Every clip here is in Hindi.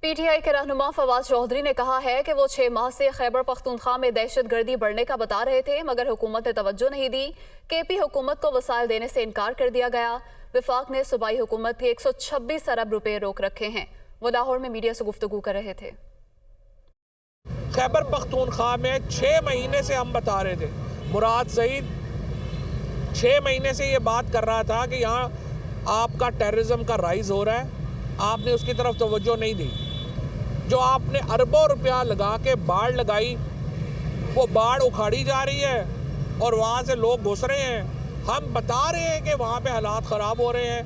पीटीआई के रहनुमा फवाद चौधरी ने कहा है कि वो 6 माह से खैबर पख्तूनख्वा में दहशतगर्दी बढ़ने का बता रहे थे, मगर हुकूमत ने तवज्जो नहीं दी। केपी हुकूमत को वसाइल देने से इनकार कर दिया गया। विफाक ने सूबाई हुकूमत के 126 अरब रुपए रोक रखे हैं। वो लाहौर में मीडिया से गुफ्तगू कर रहे थे। खैबर पख्तूनख्वा में 6 महीने से हम बता रहे थे, मुराद सईद 6 महीने से ये बात कर रहा था कि यहाँ आपका टेररिज्म का राइज हो रहा है, आपने उसकी तरफ तवज्जो नहीं दी। जो आपने अरबों रुपया लगा के बाढ़ लगाई, वो बाढ़ उखाड़ी जा रही है और वहाँ से लोग घुस रहे हैं। हम बता रहे हैं कि वहाँ पे हालात ख़राब हो रहे हैं,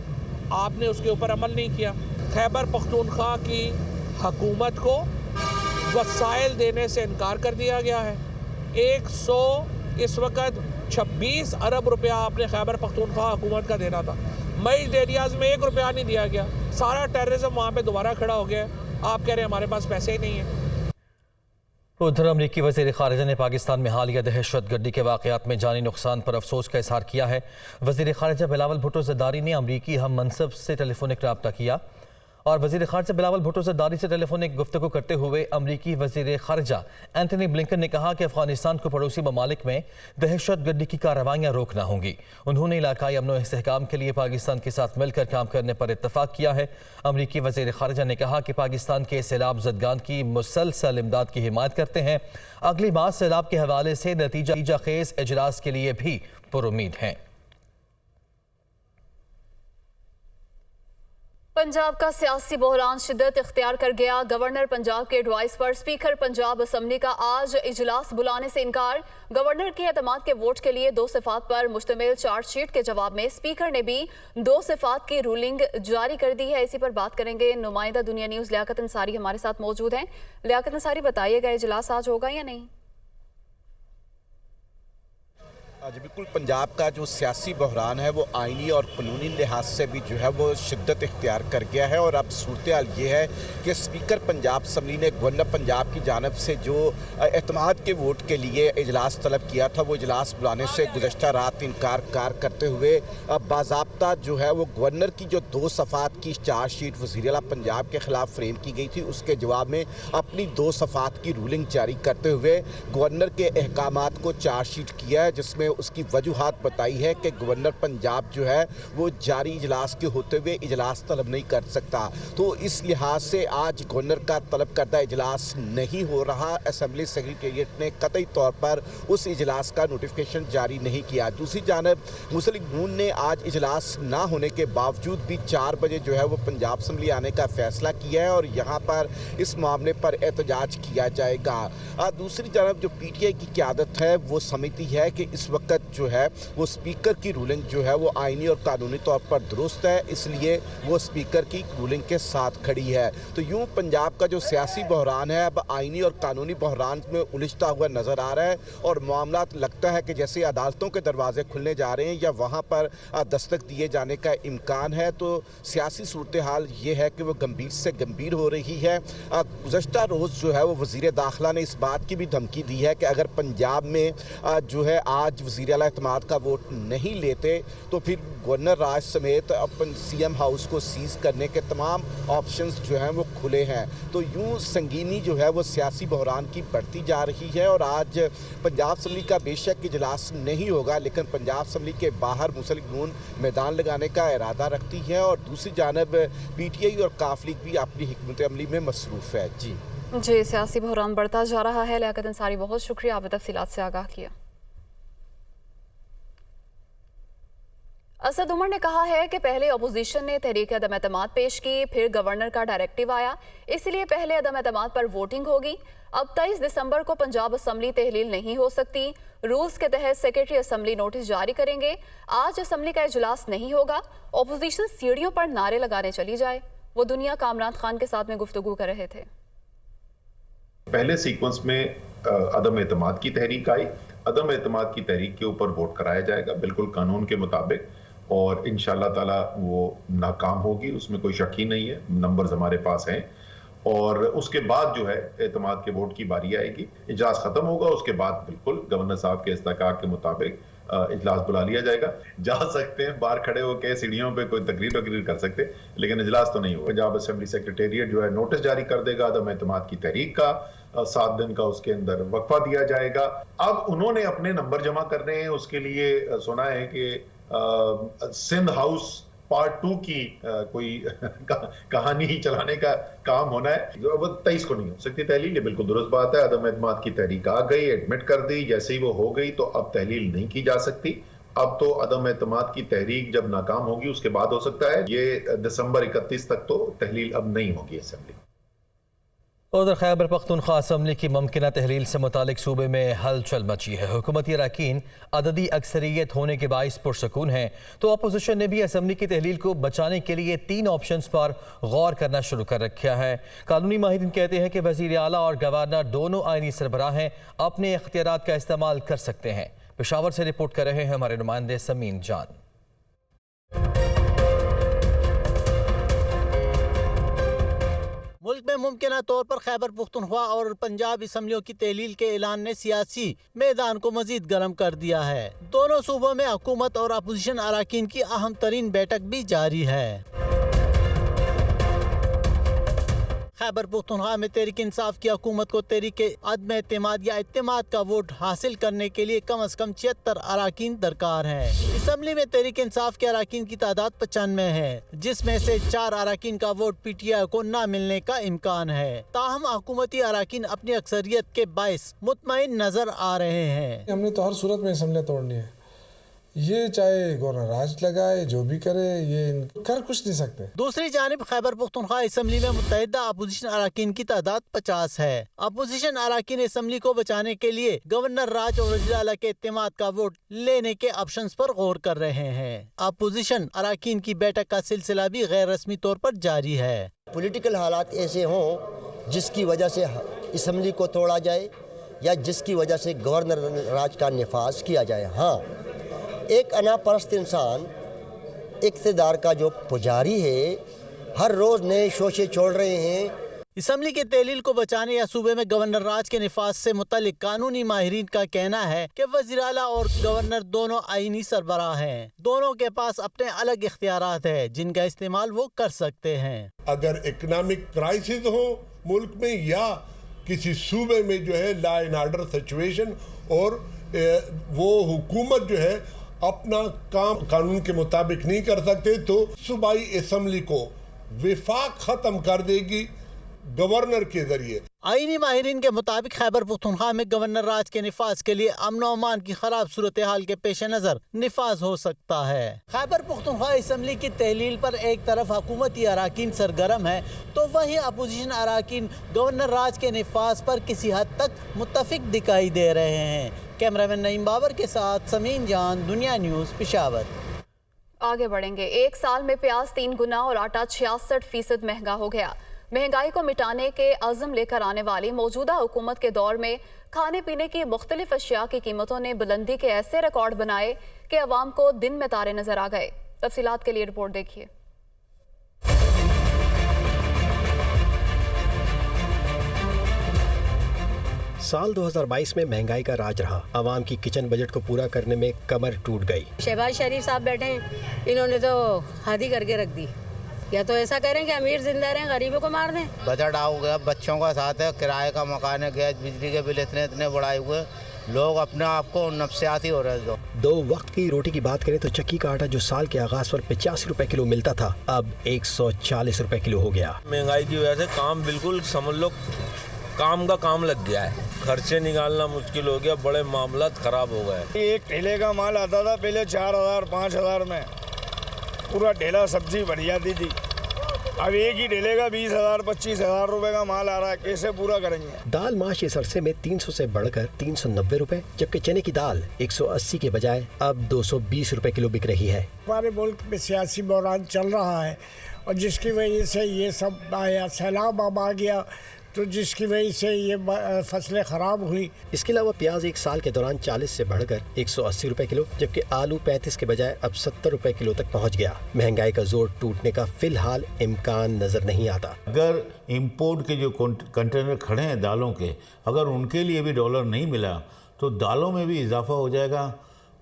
आपने उसके ऊपर अमल नहीं किया। खैबर पख्तूनख्वा की हुकूमत को वसाइल देने से इनकार कर दिया गया है। इस वक्त 26 अरब रुपया आपने खैबर पख्तूनख्वा हुकूमत का देना था। मई एरियाज़ में 1 रुपया नहीं दिया गया। सारा टेररिज्म वहाँ पे दोबारा खड़ा हो गया है। आप कह रहे हैं हमारे पास पैसे ही नहीं है। उधर अमरीकी वज़ीर ख़ारिजा ने पाकिस्तान में हालिया दहशतगर्दी के वाक़यात में जानी नुकसान पर अफसोस का इज़हार किया है। वज़ीर ख़ारिजा बिलावल भुट्टो ज़रदारी ने अमरीकी हम मनसब से टेलीफोनिक रब्ता किया और वज़ीर ख़ारिजा बिलावल भुट्टो ज़रदारी से टेलीफोनिक गुफ्तगू करते हुए अमरीकी वज़ीर ख़ारिजा एंथनी ब्लिंकन ने कहा कि अफ़गानिस्तान को पड़ोसी ममालिक में दहशतगर्दी की कार्रवाइयाँ रोकना होंगी। उन्होंने इलाकाई अमन व इस्तेहकाम के लिए पाकिस्तान के साथ मिलकर काम करने पर इत्तफ़ाक़ किया है। अमरीकी वज़ीर ख़ारिजा ने कहा कि पाकिस्तान के सैलाब ज़दगान की मुसलसल इमदाद की हिमायत करते हैं। अगली माह सैलाब के हवाले से नतीजा खेज़ इजलास के लिए भी पुरुम्मीद हैं। पंजाब का सियासी बहरान शिद्दत इख्तियार कर गया। गवर्नर पंजाब के एडवाइस पर स्पीकर पंजाब असम्बली का आज इजलास बुलाने से इनकार। गवर्नर के एतमाद के वोट के लिए 2 सिफात पर मुश्तमिल चार्जशीट के जवाब में स्पीकर ने भी 2 सिफात की रूलिंग जारी कर दी है। इसी पर बात करेंगे। नुमाइंदा दुनिया न्यूज़ लियाकत अंसारी हमारे साथ मौजूद हैं। लियाकत अंसारी, बताइएगा इजलास आज होगा या नहीं? जी बिल्कुल, पंजाब का जो सियासी बहरान है वो आइनी और कानूनी लिहाज से भी जो है वो शिद्दत इख्तियार कर गया है। और अब सूरत हाल ये है कि स्पीकर पंजाब असम्बली ने गवर्नर पंजाब की जानब से जो एतमाद के वोट के लिए इजलास तलब किया था, वो इजलास बुलाने से गुज़श्ता रात इनकार करते हुए बाज़ाब्ता जो है वो गवर्नर की जो 2 सफ़ात की चार्जशीट वज़ीर आला पंजाब के ख़िलाफ़ फ्रेम की गई थी, उसके जवाब में अपनी 2 सफ़ात की रूलिंग जारी करते हुए गवर्नर के अहकामात को चार्जशीट किया है, जिसमें उसकी वजूहात बताई है कि गवर्नर पंजाब जो है वो जारी इजलास के होते हुए इजलास तलब नहीं कर सकता। तो इस लिहाज से आज गवर्नर का तलब करदा इजलास नहीं हो रहा। असम्बली सेक्रेटेरिएट ने कतई तौर पर उस इजलास का नोटिफिकेशन जारी नहीं किया। दूसरी जानब मुस्लिम नून ने आज इजलास ना होने के बावजूद भी 4 बजे जो है वो पंजाब असम्बली आने का फैसला किया है और यहाँ पर इस मामले पर एहतजाज किया जाएगा। दूसरी जानब जो PTI की क़यादत है वो समझती है कि इस वक्त जो है वो स्पीकर की रूलिंग जो है वो आइनी और कानूनी तौर पर दुरुस्त है, इसलिए वो स्पीकर की रूलिंग के साथ खड़ी है। तो यूं पंजाब का जो सियासी बहरान है अब आइनी और कानूनी बहरान में उलझता हुआ नज़र आ रहा है और मामला लगता है कि जैसे अदालतों के दरवाजे खुलने जा रहे हैं या वहाँ पर दस्तक दिए जाने का इम्कान है। तो सियासी सूरत हाल ये है कि वो गंभीर से गंभीर हो रही है। गुज़श्ता रोज़ जो है वो वज़ीर दाखिला ने इस बात की भी धमकी दी है कि अगर पंजाब में जो है आज वज़ीर आला एतमाद का वोट नहीं लेते तो फिर गवर्नर राज समेत अपन CM हाउस को सीज करने के तमाम ऑप्शंस जो हैं वो खुले हैं। तो यूं संगीनी जो है वो सियासी बहरान की बढ़ती जा रही है और आज पंजाब असम्बली का बेशक इजलास नहीं होगा, लेकिन पंजाब असम्बली के बाहर मुस्लिम नून मैदान लगाने का इरादा रखती है और दूसरी जानब PTI और काफ लीग भी अपनी हिकमत अमली में मसरूफ़ है। जी सियासी बहरान बढ़ता जा रहा है। लियाकत अंसारी, बहुत शुक्रिया, आपने तफसीलात से आगाह किया। असद उमर ने कहा है कि पहले अपोजिशन ने तहरीक अदम एतमाद पेश की, फिर गवर्नर का डायरेक्टिव आया, इसलिए पहले अदम एतमाद पर वोटिंग होगी। अब 23 दिसंबर को पंजाब असम्बली तहलील नहीं हो सकती। रूल्स के तहत सेक्रेटरी असम्बली नोटिस जारी करेंगे। आज असम्बली का इजलास नहीं होगा। अपोजिशन सीढ़ियों पर नारे लगाने चली जाए। वो दुनिया कामरान खान के साथ में गुफ्तगू कर रहे थे। पहले सीक्वेंस में अदम एतमाद की तहरीक आई। अदम एतमाद की तहरीक के ऊपर वोट कराया जाएगा बिल्कुल कानून के मुताबिक और इंशाअल्लाह ताला वो नाकाम होगी, उसमें कोई शक ही नहीं है। नंबर्स हमारे पास हैं और उसके बाद जो है एतमाद के वोट की बारी आएगी, इजलास खत्म होगा, उसके बाद बिल्कुल गवर्नर साहब के इस्तेकाक के मुताबिक इजलास बुला लिया जाएगा। जा सकते हैं बाहर खड़े होकर सीढ़ियों पे कोई तकरीर कर सकते, लेकिन इजलास तो नहीं होगा। पंजाब असेंबली सेक्रेटेरिएट जो है नोटिस जारी कर देगा अदम एतमाद की तहरीक का, 7 दिन का उसके अंदर वक्फा दिया जाएगा। अब उन्होंने अपने नंबर जमा करने हैं, उसके लिए सुना है कि सिंध हाउस पार्ट 2 की कोई कहानी चलाने का काम होना है। 23 को नहीं हो सकती तहलील, ये बिल्कुल दुरुस्त बात है। अदम एतमाद की तहरीक आ गई, एडमिट कर दी, जैसे ही वो हो गई तो अब तहलील नहीं की जा सकती। अब तो अदम एतमाद की तहरीक जब नाकाम होगी उसके बाद हो सकता है। ये दिसंबर 31 तक तो तहलील अब नहीं होगी असेंबली। उधर खैबर पख्तूनख्वा असम्बली की मुमकिन तहलील से मुतालिक सूबे में हलचल मची है। हुकूमती अरकान अददी अक्सरियत होने के बाइस पुरसकून हैं, तो अपोजिशन ने भी असम्बली की तहलील को बचाने के लिए 3 ऑप्शंस पर गौर करना शुरू कर रखा है। कानूनी माहिरीन कहते हैं कि वज़ीर आला और गवर्नर दोनों आईनी सरबराह हैं, अपने इख्तियारात का इस्तेमाल कर सकते हैं। पेशावर से रिपोर्ट कर रहे हैं हमारे नुमाइंदे समीन जान। मुल्क में मुमकिन तौर पर खैबर पुख्तनख्वा और पंजाब असम्बलियों की तहलील के ऐलान ने सियासी मैदान को मजीद गर्म कर दिया है। दोनों सूबों में हुकूमत और अपोजिशन अरकान की अहम तरीन बैठक भी जारी है। खैबर पुख्तनख्वा में तहरीक इंसाफ की हुकूमत को तहरीक अदम एतमाद या इत्तेमाद का वोट हासिल करने के लिए कम अज कम 76 अरकान दरकार है। असम्बली में तहरीक इंसाफ के अरकान की तादाद 95 है, जिसमें से 4 अरकान का वोट PTI को न मिलने का इम्कान है। ताहम हुकूमती अरकान अपनी अक्सरियत के बाइस मुतमईन नजर आ रहे हैं। हमने तो हर सूरत में असम्बलियाँ तोड़नी है, ये चाहे गवर्नर राज लगाए, जो भी करे, ये कर कुछ नहीं सकते। दूसरी जानिब खैबर पुख्तनख्वा असम्बली में मुत्तहिदा अपोजिशन अरकान की तादाद 50 है। अपोजिशन अरकान असम्बली को बचाने के लिए गवर्नर राज और वज़ीर आला के इत्तेमाद का वोट लेने के ऑप्शंस पर गौर कर रहे हैं। अपोजिशन अरकान की बैठक का सिलसिला भी गैर रस्मी तौर पर जारी है। पॉलिटिकल हालात ऐसे हों जिसकी वजह से असम्बली को तोड़ा जाए या जिसकी वजह से गवर्नर राज का निफाज किया जाए। हाँ, एक अनापरस्त इंसान इक़्तिदार का जो पुजारी है, हर रोज़ नए शोशे छोड़ रहे हैं। असम्बली के तहलील को बचाने या सूबे में गवर्नर राज के निफाज से मुतालिक कानूनी माहिरीन का कहना है कि वज़ीर आला और गवर्नर दोनों आईनी सरबराह हैं। दोनों के पास अपने अलग इख्तियारात है जिनका इस्तेमाल वो कर सकते हैं। अगर इकोनॉमिक क्राइसिस हो मुल्क में या किसी सूबे में जो है लॉ एंड ऑर्डर सिचुएशन और वो हुकूमत जो है अपना काम कानून के मुताबिक नहीं कर सकते, तो सूबाई असम्बली को विफाक खत्म कर देगी गवर्नर के जरिए। आईनी माहिरीन के मुताबिक खैबर पुख्तनख्वा में गवर्नर राज के निफाज के लिए अमन और अमान की खराब सूरत हाल के पेश नजर निफाज हो सकता है। खैबर पुख्तनख्वा असम्बली की तहलील पर एक तरफ हुकूमती अरकान सरगर्म है, तो वहीं अपोजिशन अरकान गवर्नर राज के निफाज पर किसी हद तक मुत्तफिक दिखाई दे रहे हैं। कैमरामैन नईम बाबर के साथ समीन जान, दुनिया न्यूज़, पेशावर। आगे बढ़ेंगे। 1 साल में प्याज 3 गुना और आटा 66% महंगा हो गया। महंगाई को मिटाने के अज़म लेकर आने वाली मौजूदा हुकूमत के दौर में खाने पीने की मुख्तलिफ अशिया की कीमतों ने बुलंदी के ऐसे रिकॉर्ड बनाए कि अवाम को दिन में तारे नजर आ गए। तफसीलात के लिए रिपोर्ट देखिए। साल 2022 में महंगाई का राज रहा। आवाम की किचन बजट को पूरा करने में कमर टूट गई। शहबाज शरीफ साहब बैठे हैं, इन्होंने तो हद ही करके रख दी। या तो ऐसा करें कि अमीर जिंदा रहें, गरीबों को मार दें। बजट आ गया, बच्चों का साथ है, किराए का मकान है, गैस बिजली के बिल इतने बढ़ाए हुए, लोग अपने आप को नफसियाती हो रहे हैं। 2 वक्त की रोटी की बात करें तो चक्की का आटा जो साल के आगाज पर 85 रुपए किलो मिलता था, अब 140 रुपए किलो हो गया। महंगाई की वजह से काम बिल्कुल समझ लो काम का काम लग गया है, खर्चे निकालना मुश्किल हो गया, बड़े मामलात खराब हो गए। एक ठेले का माल आता था पहले 4000 5000 में, पूरा ठेला सब्जी भर जाती थी। अब एक ही ठेले का 20,000 25,000 रुपए का माल आ रहा है, कैसे पूरा करेंगे। दाल माश इस अरसे में 300 से बढ़कर 390 रुपए, जबकि चने की दाल 180 के बजाय अब 220 रुपए किलो बिक रही है। हमारे मुल्क में सियासी बहरान चल रहा है और जिसकी वजह से ये सब आया, सैलाब अब आ गया, तो जिसकी वजह से ये फसलें ख़राब हुई। इसके अलावा प्याज 1 साल के दौरान 40 से बढ़कर 180 रुपए किलो, जबकि आलू 35 के बजाय अब 70 रुपए किलो तक पहुंच गया। महंगाई का जोर टूटने का फिलहाल इम्कान नजर नहीं आता। अगर इम्पोर्ट के जो कंटेनर खड़े हैं दालों के, अगर उनके लिए भी डॉलर नहीं मिला तो दालों में भी इजाफा हो जाएगा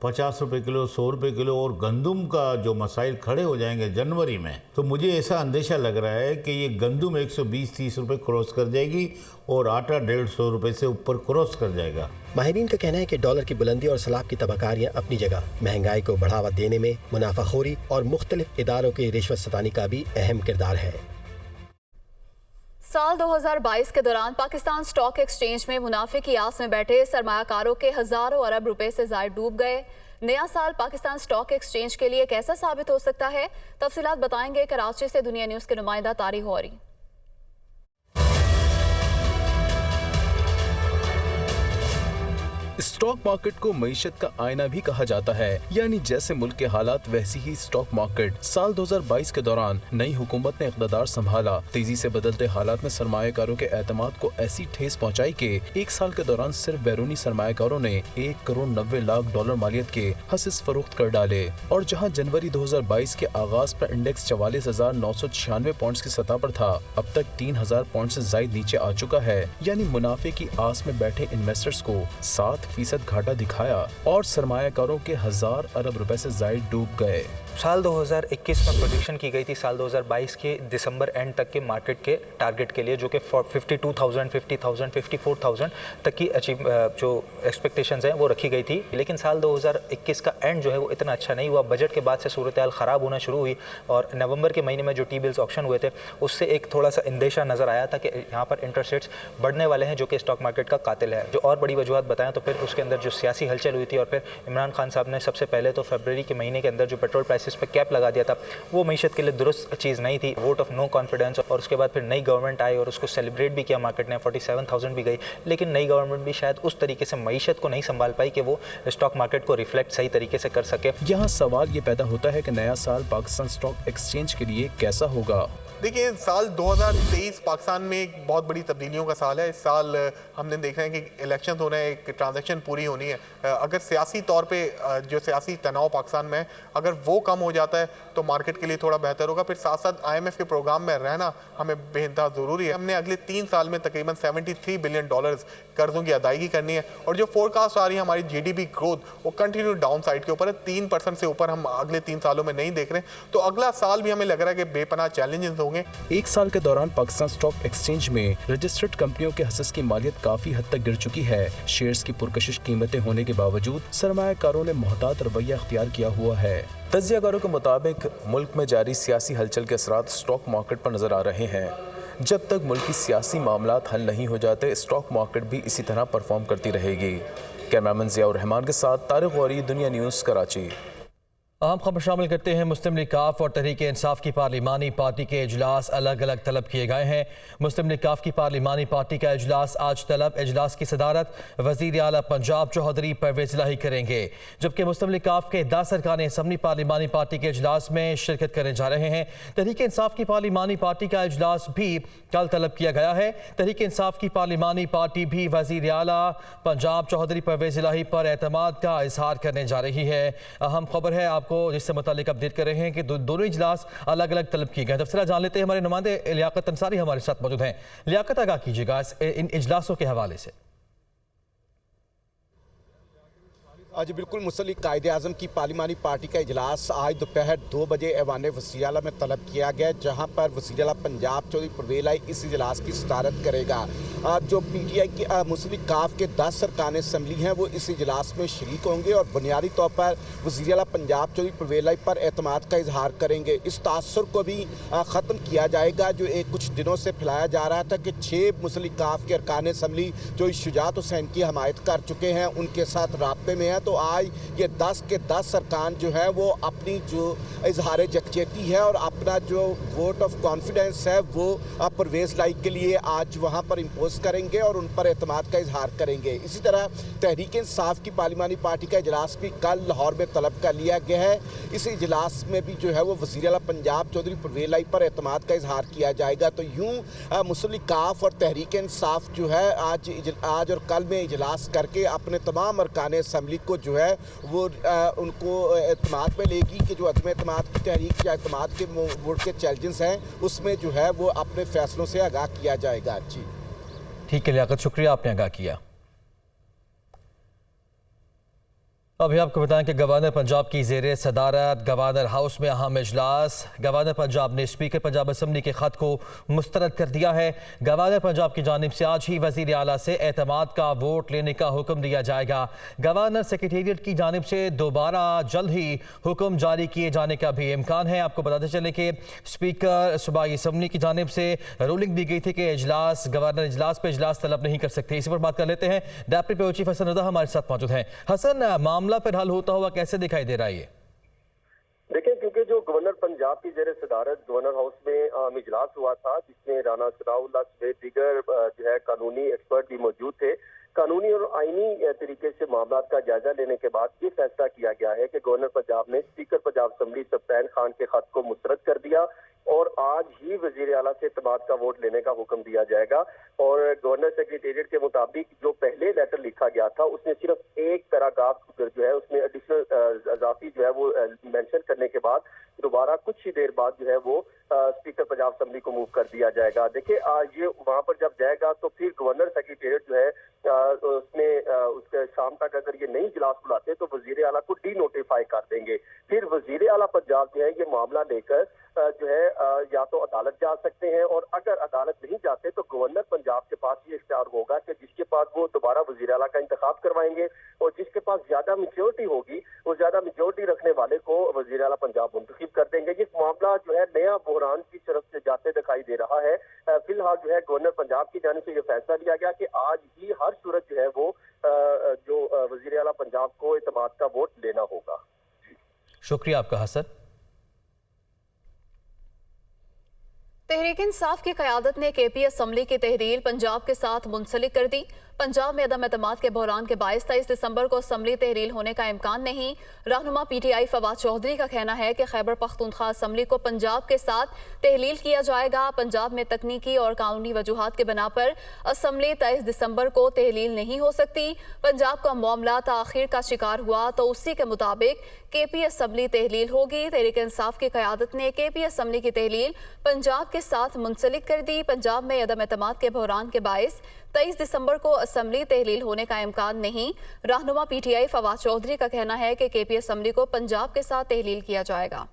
50 रुपए किलो, 100 रुपए किलो और गंदम का जो मसाइल खड़े हो जाएंगे जनवरी में, तो मुझे ऐसा अंदेशा लग रहा है कि ये गंदम 120-30 रुपए क्रॉस कर जाएगी और आटा 150 रुपए से ऊपर क्रॉस कर जाएगा। माहिरीन का कहना है कि डॉलर की बुलंदी और सलाब की तबाकारियां अपनी जगह, महंगाई को बढ़ावा देने में मुनाफाखोरी और मुख्तलिफ इदारों की रिश्वत सतानी का भी अहम किरदार है। साल 2022 के दौरान पाकिस्तान स्टॉक एक्सचेंज में मुनाफे की आस में बैठे सरमायाकारों के हजारों अरब रुपए से जायद डूब गए। नया साल पाकिस्तान स्टॉक एक्सचेंज के लिए कैसा साबित हो सकता है, तफसीलात बताएंगे कराची से दुनिया न्यूज के नुमाइंदा तारिक गौरी। स्टॉक मार्केट को मईशत का आईना भी कहा जाता है, यानी जैसे मुल्क के हालात वैसी ही स्टॉक मार्केट। साल 2022 के दौरान नई हुकूमत ने इक़्तिदार संभाला, तेजी से बदलते हालात में सरमायाकारों के एतमाद को ऐसी ठेस पहुंचाई कि एक साल के दौरान सिर्फ बैरूनी सरमायाकारों ने 1 करोड़ 90 लाख डॉलर मालियत के हसिस फरोख्त कर डाले। और जहां जनवरी 2022 के आगाज पर इंडेक्स 44,996 पॉइंट्स की सतह पर था, अब तक 3,000 पॉइंट से जायद नीचे आ चुका है, यानी मुनाफे की आस में बैठे इन्वेस्टर्स को 7% घाटा दिखाया और सरमायाकारों के 1000 अरब रुपए से जायद डूब गए। साल 2021 में प्रोडिक्शन की गई थी साल 2022 के दिसंबर एंड तक के मार्केट के टारगेट के लिए, जो कि 52,000, 50,000, 54,000 तक की जो एक्सपेक्टेशंस हैं वो रखी गई थी। लेकिन साल 2021 का एंड जो है वो इतना अच्छा नहीं हुआ। बजट के बाद से सूरत हाल ख़राब होना शुरू हुई और नवंबर के महीने में जो टी बिल्स ऑक्शन हुए थे उससे एक थोड़ा सा अंदेशा नज़र आया था कि यहाँ पर इंटरेस्ट रेट्स बढ़ने वाले हैं, जो कि स्टॉक मार्केट का कातिल है। जो और बड़ी वजूहत बताएं तो फिर उसके अंदर जो सियासी हलचल हुई थी और फिर इमरान खान साहब ने सबसे पहले तो फरवरी के महीने के अंदर जो पेट्रोल प्राइसेस पर कैप लगा दिया था, वो मईशत के लिए दुरुस्त चीज़ नहीं थी। वोट ऑफ नो कॉन्फिडेंस, और उसके बाद फिर नई गवर्नमेंट आई और उसको सेलिब्रेट भी किया मार्केट ने, 47,000 भी गई। लेकिन नई गवर्नमेंट भी शायद उस तरीके से मईशत को नहीं संभाल पाई कि वो स्टॉक मार्केट को रिफ्लेक्ट सही तरीके से कर सके। यहाँ सवाल ये पैदा होता है कि नया साल पाकिस्तान स्टॉक एक्सचेंज के लिए कैसा होगा। देखिए, साल 2023 पाकिस्तान में एक बहुत बड़ी तब्दीलियों का साल है। इस साल हमने देख रहे हैं कि इलेक्शन हो रहे हैं, एक ट्रांजैक्शन पूरी होनी है। अगर सियासी तौर पे जो सियासी तनाव पाकिस्तान में है, अगर वो कम हो जाता है तो मार्केट के लिए थोड़ा बेहतर होगा। फिर साथ साथ IMF के प्रोग्राम में रहना हमें बेइंतहा ज़रूरी है। हमने अगले 3 साल में तकरीबन $73 बिलियन कर्जों की अदायगी करनी है और जो फोरकास्ट आ रही है हमारी GDP ग्रोथ वो कंटिन्यू डाउन साइड के ऊपर है। 3% से ऊपर हम अगले 3 सालों में नहीं देख रहे। तो अगला साल भी हमें लग रहा है कि बेपनाह चैलेंजेस होंगे। एक साल के दौरान पाकिस्तान स्टॉक एक्सचेंज में रजिस्टर्ड कंपनियों के हसस की मालियत काफी हद तक गिर चुकी है। शेयर्स की पुरकशिश कीमतें होने के बावजूद सरमायाकारों ने मोहतात रवैया अख्तियार किया हुआ है। तज्जियाकारों के मुताबिक मुल्क में जारी सियासी हलचल के असरात स्टॉक मार्केट पर नजर आ रहे हैं। जब तक मुल्की सियासी मामलात हल नहीं हो जाते, स्टॉक मार्केट भी इसी तरह परफॉर्म करती रहेगी। कैमरामैन ज़ियाउर रहमान के साथ तारिक गौरी, दुनिया न्यूज़, कराची। अहम खबर शामिल करते हैं। मुस्लिम लीग काफ और तहरीक इंसाफ की पार्लिमानी पार्टी के इजलास अलग अलग तलब किए गए हैं। मुस्लिम लीग काफ की पार्लिमानी पार्टी का इजलास आज तलब। इजलास की सदारत वज़ीर आला पंजाब चौधरी परवेज़ इलाही करेंगे, जबकि मुस्लिम लीग काफ के 10 अरकान असम्बली पार्लिमानी पार्टी के इजलास में शिरकत करने जा रहे हैं। तहरीक इंसाफ की पार्लिमानी पार्टी का इजलास भी कल तलब किया गया है। तहरीक इंसाफ की पार्लिमानी पार्टी भी वज़ीर आला पंजाब चौधरी परवेज़ इलाही पर एतमाद का इजहार करने जा रही है। अहम खबर है आपको जिससे मुतालिक अपडेट कर रहे हैं कि दोनों इजलास अलग अलग तलब किए गए। तफसीला जान लेते हैं, हमारे नुमाइंदे लियाकत अंसारी हमारे साथ मौजूद हैं। लियाकत, आगाह कीजिएगा इन इजलासों के हवाले से। आज बिल्कुल मुस्लिम लीग कायदे-ए-आज़म की पार्लिमानी पार्टी का इजलास आज दोपहर 2 बजे ऐवान वज़ीर आला में तलब किया गया, जहां पर वज़ीर आला पंजाब चौधरी परवेज़ इलाही इस इजलास की सदारत करेगा। जो PTI की मुस्लिम लीग काफ के 10 अरकान असम्बली हैं वो इस इजलास में शरीक होंगे और बुनियादी तौर पर वज़ीर आला पंजाब चौधरी परवेज़ इलाही पर एतमाद का इजहार करेंगे। इस तासुर को भी ख़त्म किया जाएगा जो कुछ दिनों से फैलाया जा रहा था कि 6 मुस्लिम लीग काफ के अरकान असम्बली जो शुजात हुसैन की हमायत कर चुके हैं उनके साथ राब्ते में है। तो आज ये 10 के 10 अरकान जो है वो अपनी जो इजहार यकजहती है और अपना जो वोट ऑफ कॉन्फिडेंस है वो परवेज़ इलाही के लिए आज वहाँ पर इम्पोज करेंगे और उन पर एतमाद का इजहार करेंगे। इसी तरह तहरीक इंसाफ की पार्लिमानी पार्टी का इजलास भी कल लाहौर में तलब कर लिया गया है। इस इजलास में भी जो है वो वज़ीर आला पंजाब चौधरी परवेज़ इलाही पर एतमाद का इजहार किया जाएगा। तो यूँ मुस्लिम लीग काफ और तहरीक इंसाफ जो है आज और कल में इजलास करके अपने तमाम अरकान असम्बली को जो है वो उनको एतमाद में लेगी कि जो अदम एतमाद की तहरीक या एतमाद के वोट के चैलेंजेस हैं उसमें जो है वो अपने फैसलों से आगाह किया जाएगा। जी ठीक है लियाकत, शुक्रिया, आपने आगाह किया। अभी आपको बताएं कि गवर्नर पंजाब की ज़ेरे सदारत गवर्नर हाउस में अहम इजलास। गवर्नर पंजाब ने स्पीकर पंजाब असम्बली के ख़त को मुस्तरद कर दिया है। गवर्नर पंजाब की जानिब से आज ही वज़ीर आला से एतमाद का वोट लेने का हुक्म दिया जाएगा। गवर्नर सेक्रेटेरिएट की जानिब से दोबारा जल्द ही हुक्म जारी किए जाने का भी इम्कान है। आपको बताते चले कि स्पीकर सूबाई असम्बली की जानिब से रूलिंग दी गई थी कि गवर्नर इजलास पर इजलास तलब नहीं कर सकते। इसी पर बात कर लेते हैं। Deputy bureau chief Hasan Raza हमारे साथ मौजूद हैं। हसन, मामला फिर हल होता हुआ कैसे दिखाई दे रहा है? देखिए, क्योंकि जो गवर्नर पंजाब की जेर सदारत गवर्नर हाउस में इजलास हुआ था, जिसमें राना सनाउल्लाह समेत दीगर जो है कानूनी एक्सपर्ट भी मौजूद थे, कानूनी और आईनी तरीके से मामला का जायजा लेने के बाद ये फैसला किया गया है कि गवर्नर पंजाब ने स्पीकर पंजाब असम्बली सप्तान खान के खत को मुस्तरद कर दिया और आज ही वजीर आला से इत्तेमाद का वोट लेने का हुक्म दिया जाएगा। और गवर्नर सेक्रेटेरिएट के मुताबिक जो पहले लेटर लिखा गया था उसने सिर्फ एक पैराग्राफ जो है उसमें एडिशनल इजाफी जो है वो मेंशन करने के बाद दोबारा कुछ ही देर बाद जो है वो स्पीकर पंजाब असम्बली को मूव कर दिया जाएगा। देखिए, ये वहां पर जब जाएगा तो फिर गवर्नर सेक्रेटेरिएट जो है उसमें उसके शाम तक अगर ये नई इजलास बुलाते तो वजीर आला को डी नोटिफाई कर देंगे। फिर वजीर आला पंजाब जो है ये मामला लेकर जो है या तो अदालत जा सकते हैं, और अगर अदालत नहीं जाते तो गवर्नर पंजाब के पास ये इख्तियार होगा कि जिसके पास वो दोबारा वजीर आला का इंतखाब करवाएंगे और जिसके पास ज्यादा मेजोरिटी होगी वो ज्यादा मेजोरिटी रखने वाले को वजीर आला पंजाब मुंतखब कर देंगे। ये मामला जो है नया बहरान की तरफ से जाते दिखाई दे रहा है। फिलहाल जो है गवर्नर पंजाब की जानिब से ये फैसला लिया गया कि आज ही हर सूरत जो है वो जो वजीर आला पंजाब को इत्तेमाद का वोट लेना होगा। शुक्रिया आपका हसन। तहरीक इंसाफ की क़यादत ने केपी असम्बली की तहरील पंजाब के साथ मुंसलिक कर दी। पंजाब में अदम एतमाद के बहरान के बायस 23 दिसंबर को असम्बली तहरील होने का इम्कान नहीं। रहनुमा PTI फवाद चौधरी का कहना है कि खैबर पख्तूनख्वा असम्बली को पंजाब के साथ तहलील किया जाएगा। पंजाब में तकनीकी और कानूनी वजूहात के बिना पर असम्बली 23 दिसंबर को तहलील नहीं हो सकती। पंजाब का मामला ताखीर का शिकार हुआ तो उसी के मुताबिक KP असम्बली तहलील होगी। तहरीक इंसाफ की क़यादत ने KP असम्बली की तहलील पंजाब के साथ मुंसलिक कर दी। पंजाब में अदम एतमाद के बहरान के बायस 23 दिसंबर को असम्बली तहलील होने का इम्कान नहीं। रहनुमा PTI फवाद चौधरी का कहना है कि KP असम्बली को पंजाब के साथ तहलील किया जाएगा।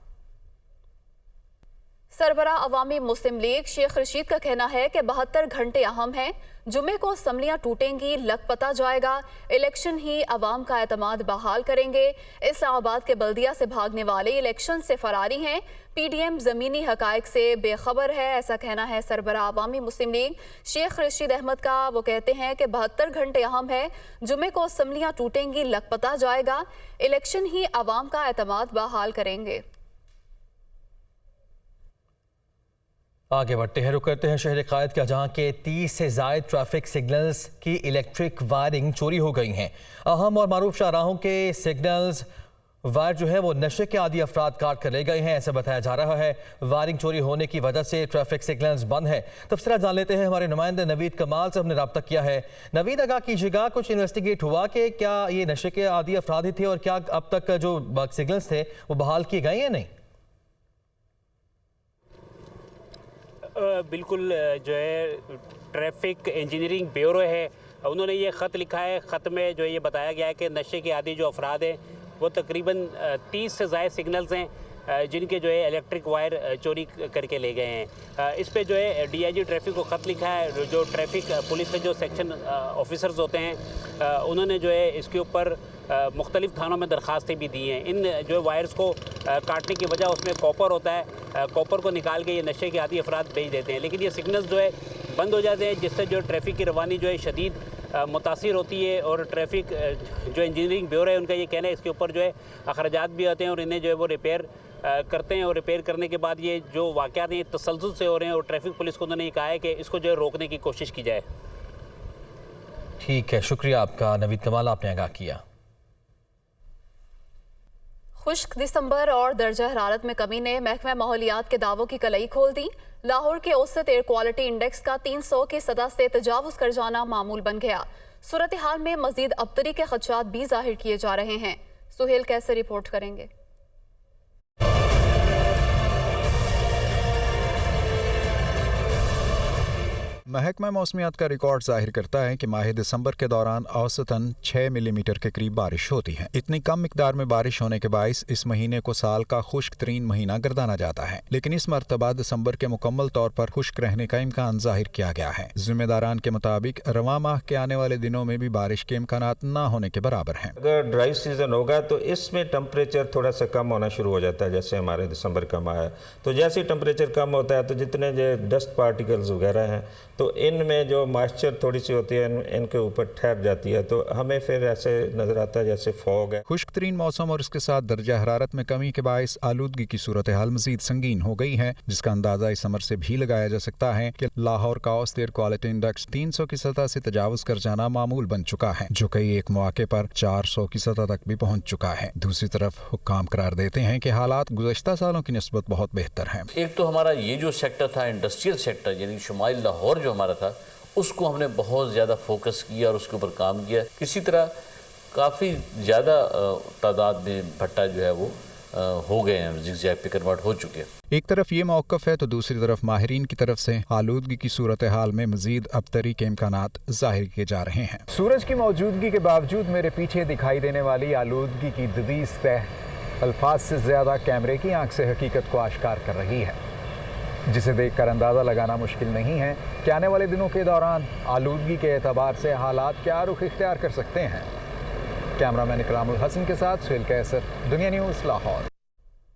सरबरा अवामी मुस्लिम लीग शेख रशीद का कहना है कि 72 घंटे अहम हैं। जुमे को असम्बलियां टूटेंगी, लग पता जाएगा। इलेक्शन ही अवाम का एतमाद बहाल करेंगे। इस्लामाबाद के बल्दिया से भागने वाले इलेक्शन से फरारी हैं। PDM ज़मीनी हकायक से बेखबर है, ऐसा कहना है सरबरा अवामी मुस्लिम लीग शेख रशीद अहमद का। वो कहते हैं कि 72 घंटे अहम है। जुमे को असम्बलियां टूटेंगी, लग पता जाएगा। इलेक्शन ही अवाम का एतमाद बहाल करेंगे। आगे बढ़ते हैं, रुक करते हैं शहर कायद का, जहां के 30 से ज़ायद ट्रैफिक सिग्नल्स की इलेक्ट्रिक वायरिंग चोरी हो गई हैं। अहम और मारूफ शाहराहों के सिग्नल्स वायर जो है वो नशे के आदि अफराद काट कर ले गए हैं, ऐसा बताया जा रहा है। वायरिंग चोरी होने की वजह से ट्रैफिक सिग्नल्स बंद है। तफसीलात जान लेते हैं, हमारे नुमाइंदे नवीद कमाल से हमने रब्ता किया है। नवीद, आगाह कीजिएगा, कुछ इन्वेस्टिगेट हुआ कि क्या ये नशे के आदि अफराद ही थे और क्या अब तक जो सिग्नल्स थे वो बहाल किए गए या नहीं? बिल्कुल, जो है ट्रैफिक इंजीनियरिंग ब्यूरो है, उन्होंने ये ख़त लिखा है। ख़त में जो ये बताया गया है कि नशे के आदि जो अफराद हैं वो तकरीबन 30 से ज़ायद सिग्नल्स हैं जिनके जो है इलेक्ट्रिक वायर चोरी करके ले गए हैं। इस पे जो है DIG ट्रैफिक को ख़त लिखा है। जो ट्रैफिक पुलिस के जो सेक्शन ऑफिसर्स होते हैं उन्होंने जो है इसके ऊपर मुख्तलिफ थानों में दरख्वास्तें भी दी हैं। इन जो वायर्स को काटने की वजह उसमें कॉपर होता है, कॉपर को निकाल के ये नशे के आदि अफराद बेच देते हैं, लेकिन ये सिग्नल्स जो है बंद हो जाते हैं, जिससे जो ट्रैफिक की रवानी जो है शदीद मुतासिर होती है। और ट्रैफिक जो इंजीनियरिंग ब्यूरो है उनका ये कहना है इसके ऊपर जो है अखराजात भी आते हैं और इन्हें जो है वो रिपेयर करते हैं, और रिपेयर करने के बाद ये जो वाक़यात हैं तसलसल से हो रहे हैं और ट्रैफिक पुलिस को उन्होंने ये कहा है कि इसको जो है रोकने की कोशिश की जाए। ठीक है, शुक्रिया आपका नवीद कमाल, आपने आगाह किया। खुश्क दिसंबर और दर्जा हरारत में कमी ने महकमा माहौलियात के दावों की कलई खोल दी। लाहौर के औसत एयर क्वालिटी इंडेक्स का 300 की सतह से तजावुज़ कर जाना मामूल बन गया। सूरत हाल में मजीद अबतरी के खदशात भी जाहिर किए जा रहे हैं। सुहेल कैसे रिपोर्ट करेंगे? महकमा मौसमियात का रिकॉर्ड जाहिर करता है कि माह दिसंबर के दौरान औसतन 6 मिलीमीटर के करीब बारिश होती है। इतनी कम मिकदार में बारिश होने के बायस इस महीने को साल का खुश्क तरीन महीना गर्दाना जाता है, लेकिन इस मरतबा दिसंबर के मुकम्मल तौर पर खुश्क रहने का इम्कान जाहिर किया गया है। जिम्मेदारान के मुताबिक रवां माह के आने वाले दिनों में भी बारिश के इम्कानात न होने के बराबर हैं। अगर ड्राई सीजन होगा तो इसमें टेम्परेचर थोड़ा सा कम होना शुरू हो जाता है। जैसे हमारे दिसंबर का माह है तो जैसे ही टेम्परेचर कम होता है तो जितने जो डस्ट पार्टिकल्स वगैरह हैं तो इनमें जो मॉइस्चर थोड़ी सी होती है इनके ऊपर ठहर जाती है, तो हमें फिर ऐसे नजर आता है जैसे फॉग है। खुश्क तरीन मौसम और इसके साथ दर्जा हरारत में कमी के बायस आलूदगी की सूरत हाल मजीद संगीन हो गई है, जिसका अंदाजा इस अमर से भी लगाया जा सकता है कि लाहौर का औसत एयर क्वालिटी इंडेक्स 300 की सतह से तजावुज कर जाना मामूल बन चुका है, जो कई एक मौके पर 400 की सतह तक भी पहुँच चुका है। दूसरी तरफ हुक्काम करार देते हैं कि हालात गुज़श्ता सालों की निस्बत बहुत बेहतर है। एक तो हमारा ये जो सेक्टर था इंडस्ट्रियल सेक्टर, यानी शुमाली लाहौर जो हमारा था, उसको हमने बहुत ज़्यादा फोकस किया और उसके ऊपर काम किया। किसी तरह काफ़ी ज़्यादा तादाद में भट्टा जो है वो हो गए हैं, ज़िगज़ैग पे कन्वर्ट हो चुके हैं। एक तरफ ये मौक़िफ़ है तो दूसरी तरफ माहिरीन की तरफ से आलूदगी की सूरत हाल में मजीद अबतरी के इम्कानात जाहिर किए जा रहे हैं। सूरज की मौजूदगी के बावजूद मेरे पीछे दिखाई देने वाली आलूदगी की ददीस तह अल्फाज से ज़्यादा कैमरे की आंख से हकीकत को आश्कार कर रही है, जिसे देखकर अंदाज़ा लगाना मुश्किल नहीं है कि आने वाले दिनों के दौरान आलूदगी के एतबार से हालात क्या रुख इख्तियार कर सकते हैं। कैमरामैन इकरामुल हसन के साथ सुहेल कैसर, दुनिया न्यूज़, लाहौर।